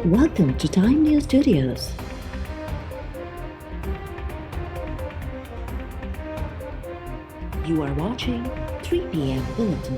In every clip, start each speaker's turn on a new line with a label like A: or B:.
A: Welcome to Time News Studios. You are watching 3 p.m. Bulletin.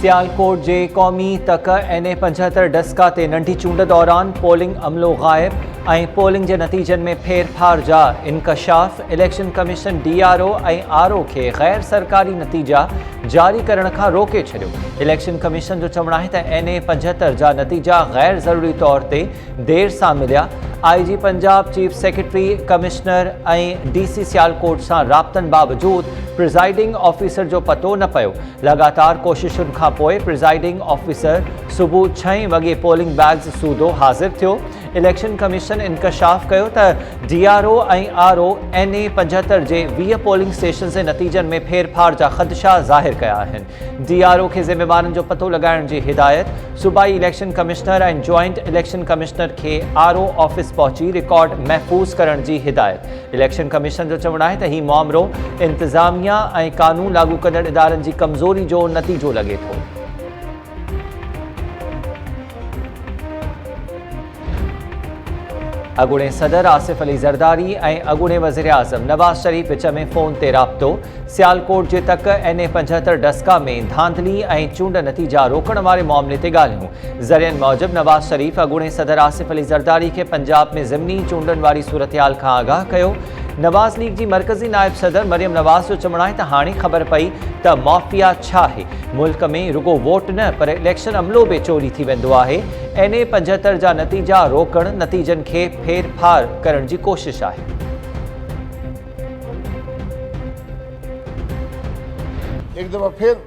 B: Sialkot जे क़ौमी तक NA 75 Daska ते नंढी चूंड दौरान पोलिंग अमलो गायब ऐं पोलिंग जे नतीजनि में फेरफार जा इंकशाफ। इलेक्शन कमीशन DRO ऐं RO खे गैर सरकारी नतीजा जारी करण खां रोके छॾियो। इलेक्शन कमीशन जो चवणु आहे त NA 75 जा नतीजा गैर ज़रूरी तौर ते देर सां मिलिया। IG Punjab chief secretary commissioner ऐं DC सियालकोट सां राब्तनि बावजूद प्रिज़ाइडिंग ऑफिसर जो पतो न पियो। लगातार कोशिशुनि खां पोइ प्रिज़ाइडिंग ऑफिसर सुबुह 6 वॻे पोलिंग बैग्स सूदो हाज़िर थियो। इलेक्शन कमीशन इंकशाफ कयो त DRO ऐं RO NA 75 जे 20 पोलिंग स्टेशन जे नतीजनि में फेरफार जा ख़दशा ज़ाहिर कया आहिनि। DRO खे ज़िम्मेवारनि जो पतो लॻाइण जी हिदायत। सूबाई इलेक्शन कमिश्नर ऐं जॉइंट इलेक्शन कमिश्नर खे RO ऑफिस पहुची रिकॉर्ड महफ़ूज़ करण जी हिदायत। इलेक्शन कमीशन जो चवणु आहे त हीउ मामिलो इंतिज़ामिया ऐं कानून लागू कंदड़ इदारनि जी कमज़ोरी जो नतीजो लॻे थो। अॻूणे सदर आसिफ अली ज़रदारी ऐं अॻूणे वज़ीर आज़म नवाज़ शरीफ़ विच में फ़ोन ते राब्तो। सियालकोट जे तक NA 75 डस्का में धांधली ऐं चूंड नतीजा रोकण वारे मामले ते ॻाल्हियूं। ज़रियनि मूजिबि नवाज़ शरीफ़ अॻूणे सदर आसिफ अली ज़रदारी खे पंजाब में ज़िमनी चूंडनि वारी सूरतहाल खां आगाह कयो। नवाज़ लीग जी मरकज़ी नायब सदर मरियम नवाज़ जो चवणु आहे त हाणे ख़बर पई त माफ़िया छा आहे। मुल्क में रुगो वोट न पर इलेक्शन अमलो बि चोरी थी वेंदो आहे। NA 75 जा नतीजा रोकण नतीजनि खे फेरफार करण जी कोशिश आहे।
C: एक दफा फिर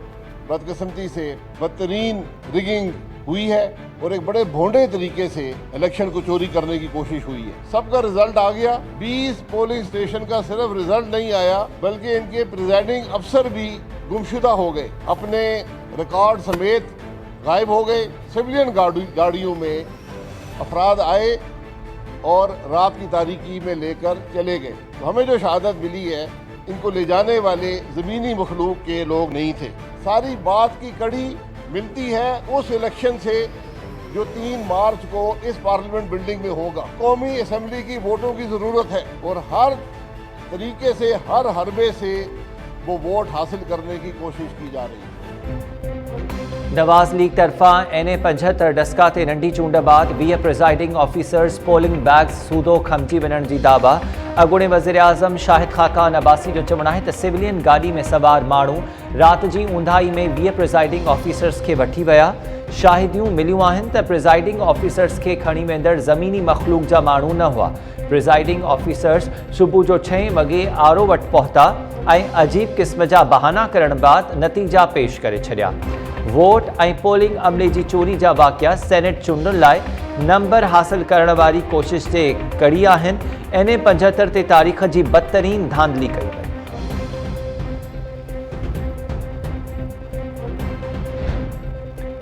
C: बदकिस्मती से बदतरीन रिगिंग हुई है और एक बड़े भोंडे तरीके से इलेक्शन को चोरी करने की कोशिश हुई है। सबका रिजल्ट आ गया। 20 पोलिंग स्टेशन का सिर्फ रिजल्ट नहीं आया बल्कि इनके प्रिजाइडिंग अफसर भी गुमशुदा हो गए, अपने रिकॉर्ड समेत गायब हो गए। सिविलियन गाड़ियों में अफराद आए और रात की तारीकी में लेकर चले गए। तो हमें जो शहादत मिली है इनको ले जाने वाले ज़मीनी मखलूक के लोग नहीं थे। सारी बात की कड़ी मिलती है उस इलेक्शन से जो 3 मार्च को इस पार्लियामेंट बिल्डिंग में होगा। कौमी असेंबली की वोटों की ज़रूरत है और हर तरीके से हर हरबे से वो वोट हासिल करने की कोशिश की जा रही है।
B: नवाज़ लीग तरफ़ा NA 75 डस्का ते नंढी चूंड बाद 20 प्रिज़ाइडिंग ऑफिसर्स पोलिंग बैग्स सूदो खमजी वञण जी दावा। अॻूणे वज़ीर आज़म शाहिद खाकान अब्बासी जो चवणु आहे त सिविलियन गाॾी में सवार माण्हू राति जी ऊंधाई में 20 प्रिज़ाइडिंग ऑफिसर्स खे वठी विया। शाहिदियूं मिलियूं आहिनि त प्रिज़ाइडिंग ऑफिसर्स खे खणी वेंदड़ ज़मीनी मखलूक जा माण्हू न हुआ। प्रिज़ाइडिंग ऑफिसर्स सुबुह जो 6 वॻे RO वटि पहुता ऐं अजीब क़िस्म जा बहाना करण बाद नतीजा पेश करे छॾिया। वोट ऐं पोलिंग अमले जी चोरी जा वाक़िया सेनेट चूंडुनि लाइ नंबर हासिल करण वारी कोशिश जे कड़ी आहिनि। NA 75 ते तारीख़ जी बदतरीन धांधली कई वई।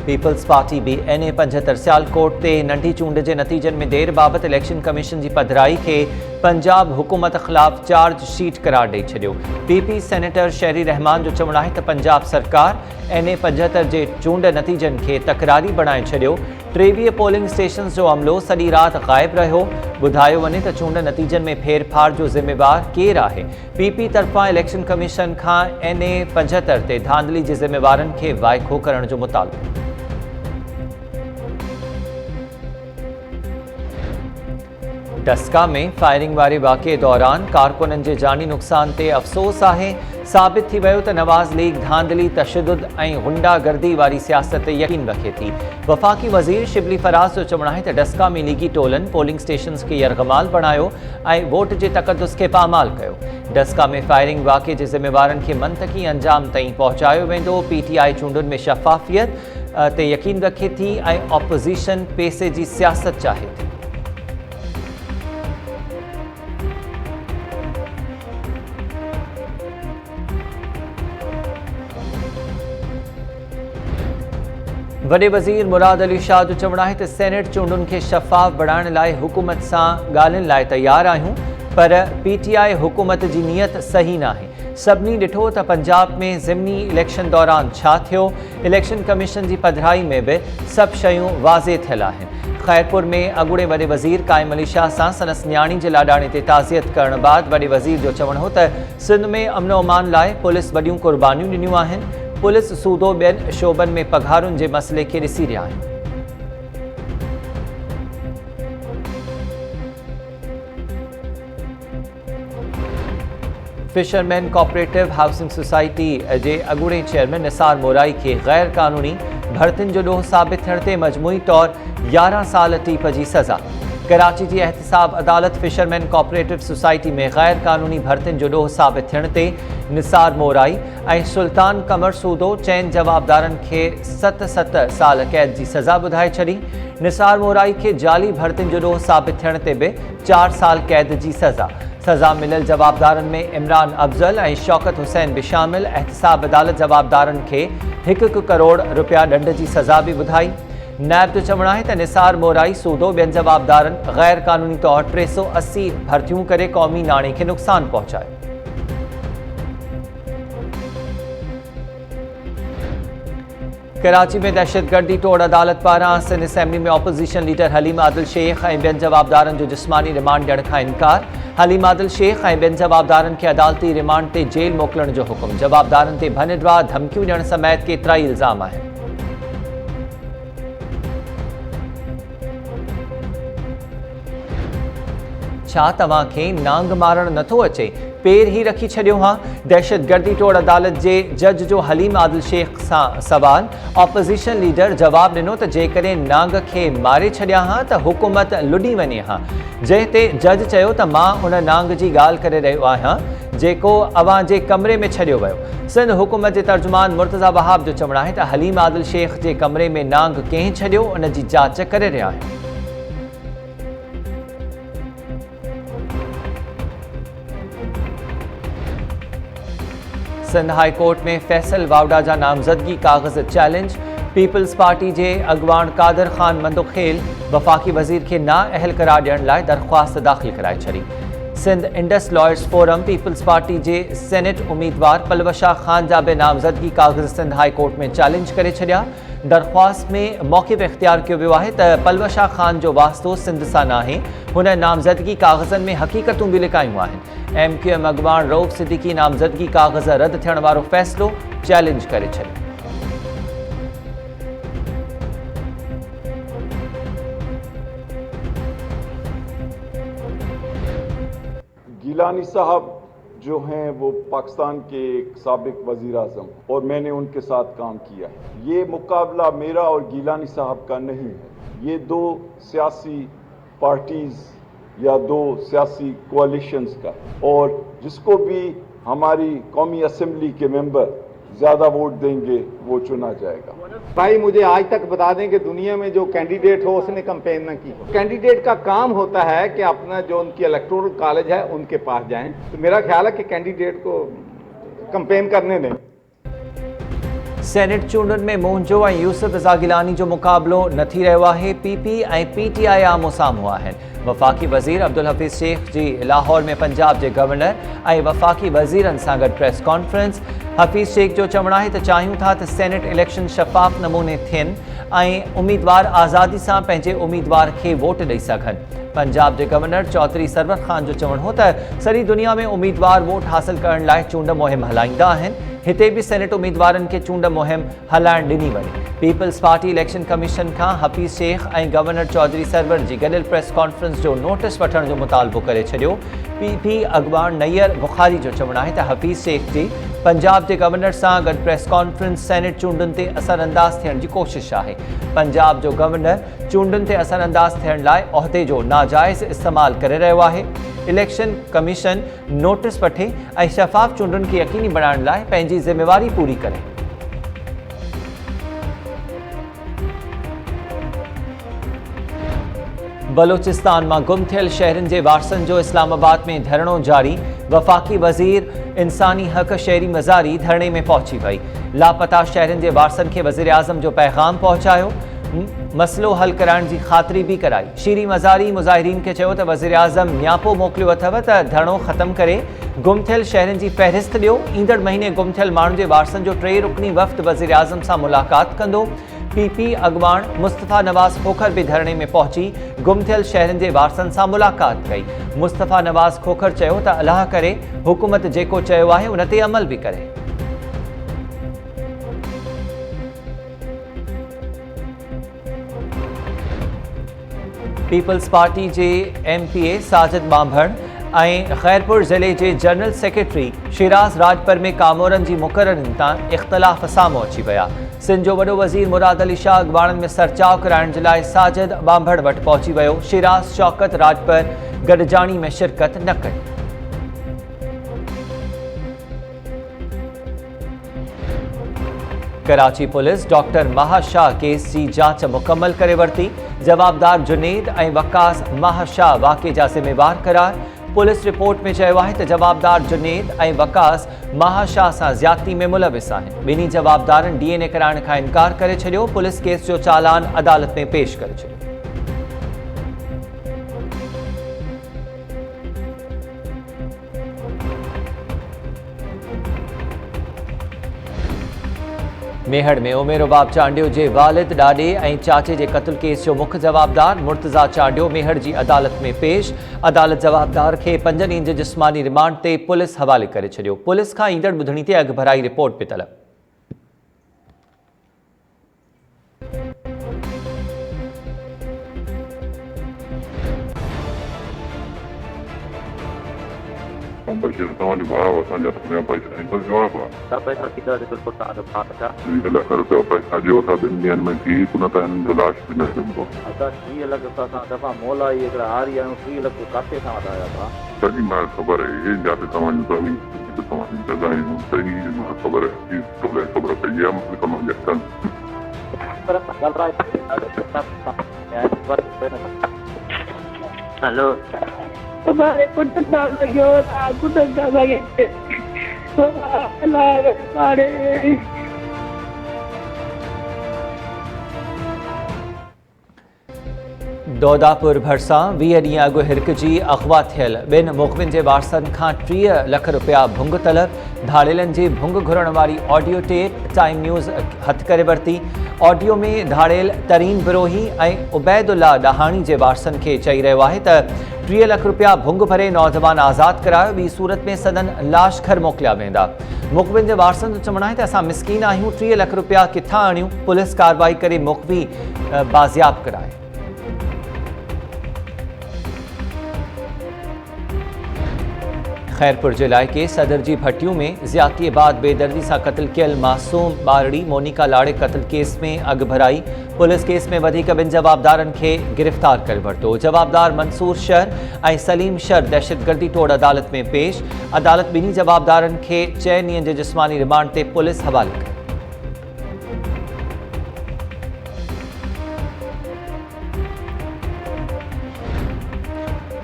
B: पीपल्स पार्टी भी NA 75 सियालकोट ते नंढी चूंड जे नतीजनि में देर बाबति इलेक्शन कमीशन जी पधिराई खे पंजाब हुकूमत ख़िलाफ़ चार्ज शीट करार ॾेई छॾियो। PP सेनेटर शहरी रहमान जो चवणु आहे त पंजाब सरकार NA 75 जे चूंड नतीजनि खे तकरारी बणाए छॾियो। 23 पोलिंग स्टेशन जो अमलो सॼी राति ग़ाइब रहियो। ॿुधायो वञे त चूंड नतीजनि में फेरफार जो ज़िम्मेवार केरु आहे। PP तरफ़ां इलेक्शन कमीशन खां NA 75 ते धांधली जे ज़िम्मेवारनि खे वाइखो करण जो मुतालबो। डस्का में फायरिंग वारे वाक़े दौरान कारकुननि जे जानी नुक़सान ते अफ़सोस आहे। साबित थी वियो त नवाज़ लीग धांधली तशद्दुद ऐं गुंडागर्दी वारी सियासत ते यकीन रखे थी। वफ़ाक़ी वज़ीर शिबली फराज़ जो चवणु आहे त डस्का में लीगी टोलनि पोलिंग स्टेशन्स खे यरगमाल बणायो ऐं वोट जे तक़दुस खे पामाल कयो। डस्का में फायरिंग वाक़े जे ज़िम्मेवारनि खे मंतक़ी अंजाम ताईं पहुचायो वेंदो। PTI चूंडुनि में शफ़ाफ़ियत ते यकीन रखे थी ऐं ऑपोज़िशन पैसे जी सियासत चाहे थी। वॾे वज़ीर मुराद अली शाह जो चवणु आहे त सेनेट चूंडुनि खे शफ़ाफ़ बणाइण लाइ हुकूमत सां ॻाल्हियुनि लाइ तयारु आहियूं, पर PTI हुकूमत जी नियत सही नाहे। सभिनी ॾिठो त पंजाब में ज़िमनी इलेक्शन दौरान छा थियो। इलेक्शन कमीशन जी पधिराई में बि सभु शयूं वाज़े थियल आहिनि। खैरपुर में अॻूणे वॾे वज़ीर क़ाइम अली शाह सां संदसि न्याणी जे लाॾाणे ते ताज़ियत करण बाद वॾे वज़ीर जो चवणु हो त सिंध में अमन अमान लाइ पुलिस वॾियूं क़ुर्बानियूं ॾिनियूं आहिनि। पुलिस सूदो ॿियनि शोबनि में पघारुनि जे मसइले खे ॾिसी रहिया आहिनि। फिशरमैन कोऑपरेटिव हाउसिंग सोसाइटी जे अॻूणे चेयरमैन निसार मोराई खे गैर क़ानूनी भर्तियुनि जो ॾोह साबित थियण ते मजमूई तौर 11 साल टीप जी सज़ा। कराची जी एहतिसाब अदालत फिशरमैन कोऑपरेटिव सोसाइटी में गैर क़ानूनी भर्तियुनि जो ॾोह साबित थियण ते निसार मोराई ऐं सुल्तान कमर सूदो चइनि जवाबदारनि खे 7 साल क़ैद जी सज़ा ॿुधाए छॾी। निसार मोराई खे जाली भर्तियुनि जो ॾोह साबित थियण ते बि 4 साल क़ैद जी सज़ा मिलियल जवाबदारनि में इमरान अफ़ज़ल ऐं शौकत हुसैन बि शामिल। एहतिसाब अदालत जवाबदारनि खे 1 करोड़ रुपया ॾंड जी सज़ा बि ॿुधाई। नैब जो चवणु आहे त निसार मोराई सूदो ॿियनि जवाबदारनि गैर क़ानूनी तौर 380 भर्तियूं करे क़ौमी नाणे खे नुक़सानु पहुचायो। कराची में दहशतगर्दी तोड़ अदालत पारां सिंध असेंबली में ऑपोजिशन लीडर हलीम आदिल शेख ऐं ॿियनि जवाबदारनि जो जिस्मानी रिमांड ॾियण खां इनकार। हलीम आदिल शेख ऐं ॿियनि जवाबदारनि खे अदालती रिमांड ते जेल मोकिलण जो हुकुम। जवाबदारनि ते भनडवा धमकियूं ॾियण समेत केतिरा ई इल्ज़ाम आहिनि। छा तव्हांखे नांग मारण नथो अचे? पेर ही रखी छॾियो हां। दहशतगर्दी तोड़ अदालत जे जज जो हलीम आदिल शेख सां सवाल। ऑपोजिशन लीडर जवाब ॾिनो त जेकॾहिं नांग खे मारे छॾिया हां त हुकूमत लुॾी वञे हां, जंहिं ते जज चयो त मां उन नांग जी ॻाल्हि करे रहियो आहियां जेको अव्हां जे कमरे में छॾियो वियो। सिंध हुकूमत जे तर्जुमान मुर्तज़ा वहाब जो चवणु आहे त हलीम आदिल शेख जे कमरे में नांग कंहिं छॾियो उन जी जांच करे रहिया आहिनि। सिंध हाई कोर्ट में फैसल वावडा जा नामज़दगी कागज़ चैलेंज। पीपल्स पार्टी जे अॻवान कादर ख़ान मंदोखेल वफ़ाक़ी वज़ीर खे नाअहल करार ॾियण लाइ दरख़्वास्त दाख़िल कराए छॾी। Sindh Indus lawyers forum Peoples Party जे सेनेट उम्मीदवार पलवशा ख़ान जा बि नामज़दगी कागज़ सिंध हाई कोर्ट में चैलेंज करे छॾिया। दरख़्वास्त में मौक़िफ़ इख़्तियार कयो वियो आहे त पलवशा ख़ान जो वास्तो सिंध सां नाहे। हुन नामज़दगी कागज़नि में हक़ीक़तूं बि लिकायूं आहिनि। MQM अॻवान रऊफ़ सिद्दीकी नामज़दगी कागज़ रद्द थियण वारो फ़ैसिलो चैलेंज करे छॾियो।
D: गिलानी साहब जो हैं वो पाकिस्तान के एक साबिक वज़ीर आज़म और मैंने उनके साथ काम किया है। ये मुकाबला मेरा और गिलानी साहब का नहीं है। ये 2 सियासी पार्टीज़ या 2 सियासी कोalitions का, और जिसको भी हमारी कौमी असेंबली के मेंबर ज़्यादा वोट देंगे वो चुना जाएगा।
E: भाई मुझे आज तक बता दें कि दुनिया में जो कैंडिडेट हो उसने कैंपेन न की हो। कैंडिडेट का काम होता है कि अपना जो उनकी इलेक्टोरल कॉलेज है उनके पास जाएं। तो मेरा ख्याल है कि कैंडिडेट को कैंपेन करने दें।
B: सेनेट चूंडुनि में मोहनजो ऐं यूसुफ रज़ा गिलानी जो मुक़ाबलो न थी रहियो आहे। PP ऐं PTI आमो साम्हूं आहिनि। वफ़ाक़ी वज़ीर अब्दुल हफ़ीज़ शेख जी लाहौर में पंजाब जे गवर्नर ऐं वफ़ाक़ी वज़ीरनि सां गॾु प्रेस कॉन्फ्रेंस। हफ़ीज़ शेख जो चवणु आहे त चाहियूं था त सेनेट इलेक्शन शफ़ाफ़ नमूने थियनि ऐं उम्मीदवार आज़ादी सां पंहिंजे उम्मीदवार खे वोट ॾेई सघनि। पंजाब जे गवर्नर चौधरी सरवर ख़ान जो चवणु हो त सॼी दुनिया में उम्मीदवार वोट हासिल करण लाइ चूंड मुहिम हलाईंदा आहिनि। हिते बि सेनेट उम्मीदवारनि खे चूंड मुहिम हलाइण ॾिनी वञे। पीपल्स पार्टी इलेक्शन कमीशन खां हफ़ीज़ शेख ऐं गवर्नर चौधरी सरवर जी गॾियल प्रेस कॉन्फ्रेंस जो नोटिस वठण जो मुतालबो करे छॾियो। PP अॻवान नैयर बुखारी जो चवणु आहे त हफ़ीज़ शेख जी पंजाब जे गवर्नर सां गॾु प्रेस कॉन्फ्रेंस सेनेट चूंडुनि ते असरअंदाज़ थियण जी कोशिश आहे। पंजाब जो गवर्नर चूंडुनि ते असरअंदाज़ थियण लाइ उहिदे जो नाजाइज़ इस्तेमालु करे रहियो आहे। इलेक्शन कमीशन नोटिस वठे ऐं शफ़ाफ़ चूंडुनि खे यकीनी बणाइण लाइ पंहिंजी ज़िम्मेवारी पूरी करे। बलोचिस्तान मां गुम थियल शहरनि जे वारसनि जो इस्लामाबाद में धरणो जारी। वफ़ाक़ी वज़ीर इंसानी हक़ शहरी मज़ारी धरणे में पहुची वई। लापता शहरनि जे वारसनि खे वज़ीर आज़म जो पैगाम पहुचायो, मसलो हल कराइण जी ख़ातिरी भी कराई। शीरी मज़ारी मुज़ाहिरीन खे चयो त वज़ीर आज़म न्यापो मोकिलियो अथव त धरणो ख़त्म करे गुम थियल शहरनि जी फ़हिरिस्त ॾियो। ईंदड़ महीने गुम थियल माण्हुनि जे वारसनि जो 3 रुकनी वफ़्द वज़ीर आज़म सां मुलाक़ात कंदो। पीपी अॻवान मुस्तफ़ा नवाज़ खोखर भी धरणे में पहुची गुम थियल शहरनि जे वारसनि सां मुलाक़ात कई। मुस्तफ़ा नवाज़ खोखर चयो त अलाह करे हुकूमत जेको चयो आहे उन ते अमल भी करे। पीपल्स पार्टी जे MPA साजिद बांभण ऐं खैरपुर ज़िले जे जनरल सेक्रेटरी शिराज राजपर में कामोरनि जी मुक़ररनि तां इख़्तिलाफ़ साम्हूं अची विया। सिंध जो वॾो वज़ीर मुराद अली शाह अॻवाणनि में सरचाव कराइण जे लाइ साजिद बांभण वटि पहुची वियो। शिराज शौकत राजपर गॾजाणी में शिरकत न कई। कराची पुलिस डॉक्टर महाशाह केस जी जांच मुकम्मल करे वरिती। जवाबदार जुनेद ऐं वकास महाशाह वाक़े जा ज़िम्मेवार करार। पुलिस रिपोर्ट में चयो आहे त जवाबदार जुनेद ऐं वकास महाशाह सां ज़्यादती में मुलविस आहिनि। ॿिन्ही जवाबदारनि DNA कराइण खां इनकार करे छॾियो। पुलिस केस जो चालान अदालत में पेश करे छॾियो। मेहड़ में उमेरो बाब चांडियो जे वालिद ॾाॾे ऐं चाचे जे क़त्ल केस जो मुख्य जवाबदार मुर्तज़ा चांडियो मेहड़ जी अदालत में पेश। अदालत जवाबदार खे 5 ॾींहनि जे जिस्मानी रिमांड ते पुलिस हवाले करे छॾियो। पुलिस खां ईंदड़ ॿुधणी ते अॻु भराई रिपोर्ट पे तलब।
F: पैसा कितना बिल्कुल पैसा 2 लाख रुपया पैसा जो था 2 ॾींहनि में थी कुन त लाश बि न मिलंदो। असां 3 लख असां दफ़ा मोला ई हिकिड़ा हारी आहियूं। 3 लख किथे सां वधाया था सॼी मां ख़बर आहे जिते तव्हांजो तव्हांजी जॻहियूं सही मां ख़बर आहे ख़बर पई आहे तव्हांजे हेलो
G: हमारे कुछ नाम लगे था कुछ नाम लगे हमारे
B: दौदापुर भरिसां 20 ॾींहं अॻु हिरक जी अगवा थियल 2 मुख़बिन जे वारसनि खां 30 लख रुपया भुंग तलब। धाड़ेलनि जी भुंग घुरण वारी ऑडियो टेप टाइम न्यूज़ हथ करे वरिती। ऑडियो में धाड़ेल तरीन बिरोही ऐं उबैदुल्ला ॾहाणी जे वारसनि खे चई रहियो आहे त 30 लख रुपया भुंग भरे नौजवान आज़ाद करायो। ॿी सूरत में सदन लाश घर मोकिलिया वेंदा। मुख़बिन जे वारसनि जो चवणु आहे त असां मिसकीन आहियूं। 30 लख रुपया किथां आणियूं? पुलिस कार्रवाई करे मुख़बी बाज़ियाब कराए। खैरपुर जे इलाइक़े सदर जी भट्टियूं में ज़्यादती बाद बेदर्दी सां क़त्ल कियल मासूम ॿारड़ी मोनिका लाड़े क़त्ल केस में अॻु भराई। पुलिस केस में वधीक 2 जवाबदारनि खे गिरफ़्तार करे वरितो। जवाबदार मंसूर शर ऐं सलीम शर दहशतगर्दी तोड़ अदालत में पेश। अदालत ॿिन्ही जवाबदारनि खे 6 ॾींहनि जे जिस्मानी रिमांड ते पुलिस हवाले कई।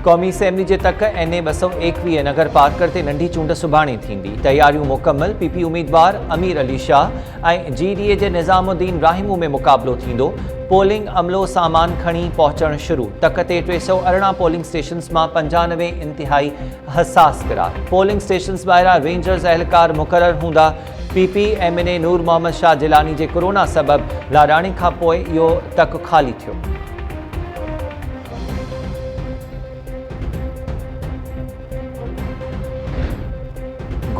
B: क़ौमी असेंबली जे तक NA 221 नगर पार्कर ते नंढी चूंड सुभाणे थींदी। तैयारियूं मुकम्मल। PP उम्मीदवार अमीर अली शाह ऐं GDA जे निज़ामुद्दीन राहिमू में मुक़ाबलो थींदो। पोलिंग अमलो सामान खणी पहुचणु शुरू। तक ते 318 पोलिंग स्टेशन्स मां 95 इंतिहाई हसास करार। पोलिंग स्टेशन्स ॿाहिरां रेंजर्स अहलकार मुक़रर हूंदा। PP MNA नूर मोहम्मद शाह जिलानी जे कोरोना सबबि लाॾाणी खां पोइ इहो तक ख़ाली थियो।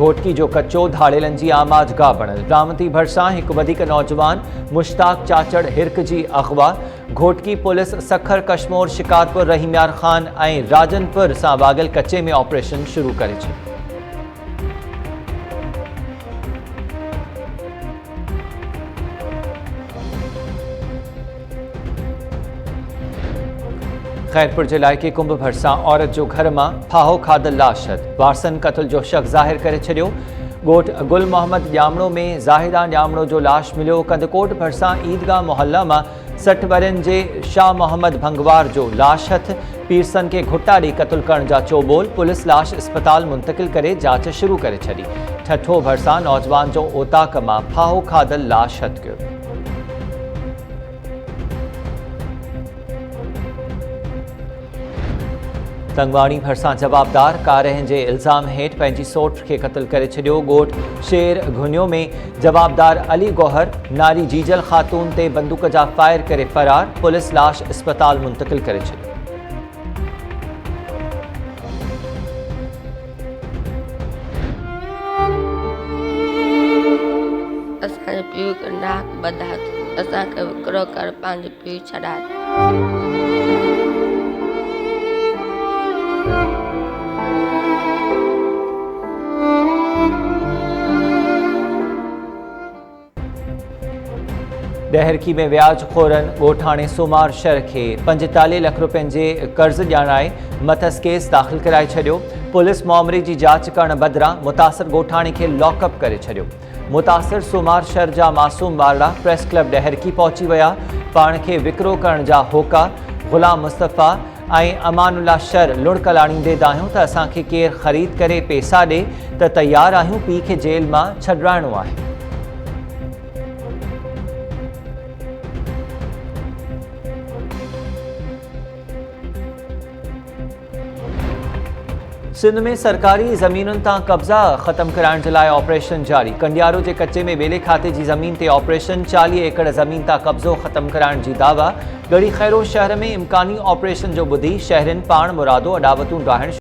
B: घोटकी जो कच्चो धाड़ेलनि जी आमाजगाह बणियल। रामती भरिसां हिकु वधीक नौजवान मुश्ताक चाचड़ हिरक जी अगवा। घोटकी पुलिस सखर कश्मोर शिकारपुर रहीमयार ख़ान ऐं राजनपुर सां वाॻियल कच्चे में ऑपरेशन शुरू करे छॾियो। खैरपुर जे इलाइक़े कुंभ भरिसां औरत जो घर मां फाहो खाधल लाश वारसन क़त्ल जो शक ज़ाहिर करे छॾियो। ॻोठ गुल मोहम्मद ॼामणो में ज़ाहिदा ॼामणो जो लाश मिलियो। कंदकोट भरिसां ईदगाह मोहल्ला मां 60 वरनि जे शाह मोहम्मद भंगवार जो लाश हथ पीरसन के घुट्टा ॾेई क़तल करण जा चोबोल। पुलिस लाश अस्पताल मुंतकिल करे जांच शुरू करे छॾी। ठठो भरिसां नौजवान जो ओताक मां फाहो खाधल लाश हथ कयो। तंगवाणी भरिसां जवाबदार कारहं जे इल्ज़ाम हेठि पंहिंजी सौट खे क़तल करे छॾियो। ॻोठ शेर घुनियो में जवाबदार अली गौहर नारी जीजल ख़ातून ते बंदूक जा फायर करे फरार। पुलिस लाश अस्पताल मुंतकिल करे छॾियो।
H: असांजे पीउ खे नाक ॿधायो, असांखे विकिरो करे पंहिंजो पीउ छॾायो। डहरकी में व्याज खोरन ॻोठाणे सुमार शर खे 45 लाख रुपयनि जे कर्ज़ ॼाणाए मथस केस दाख़िल कराए छॾियो। पुलिस मामले जी जांच करण बदिरां मुतासिर ॻोठाणे खे लॉकअप करे छॾियो। मुतासिर सुमार शर जा मासूम ॿारड़ा प्रेस क्लब डहरकी पहुची विया। पाण खे विकिरो करण जा होका ग़ुलाम मुस्तफ़ा ऐं अमानुल्ला शर लुणक लाणींदे दाहियो त असांखे केरु ख़रीद करे पैसा ॾे त तयारु आहियूं, पीउ खे जेल मां छॾाइणो आहे। सिंध में सरकारी ज़मीनुनि तां कब्ज़ा ख़त्म कराइण जे लाइ ऑपरेशन जारी। कंडियारो जे कच्चे में ॿेले खाते जी ज़मीन ते ऑपरेशन। 40 एकड़ ज़मीन तां कब्ज़ो ख़त्म कराइण जी दावा। गढ़ी खैरो शहर में इम्कानी ऑपरेशन जो ॿुधी शहरियुनि पाण मुरादो अॾावतूं डाहिण